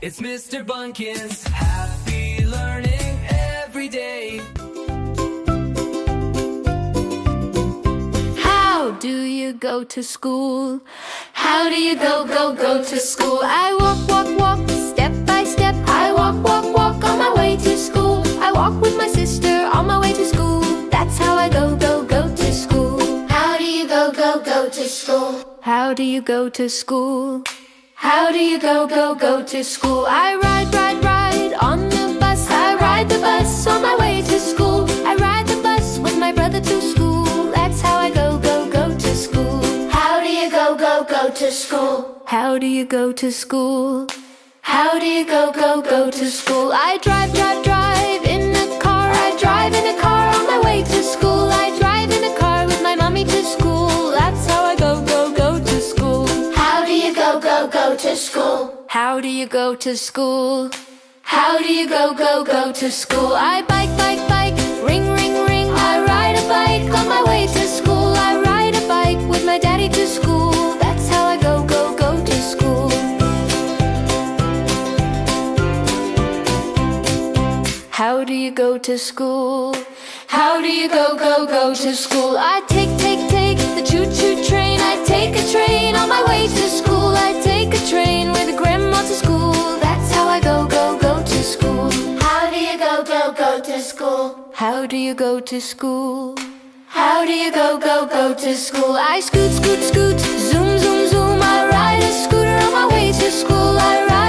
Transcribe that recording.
It's Mr. Bunkins. Happy learning every day. How do you go to school? How do you go to school? I walk, step by step. I walk on my way to school. I walk with my sister on my way to school. That's how I go to school. How do you go to school? How do you go to school? How do you go to school? I ride on the bus. I ride the bus on my way to school. I ride the bus with my brother to school. That's how I go to school. How do you go to school? How do you go to school? How do you go to school? I drive in a car. I drive in a car on my way to school. I drive in a car with my mommy to school. That's how I go to school. How do you go to school? How do you go to school? How do you go to school? I bike, ring. I ride a bike on my way to school. I ride a bike with my daddy to school. That's how I go to school. How do you go to school? How do you go to school? I take the choo-choo train. I take a train on my way to school. I take a train with a grandma to school. That's how I go to school. How do you go to school? How do you go to school? How do you go to school? I scoot, zoom. I ride a scooter on my way to school. I ride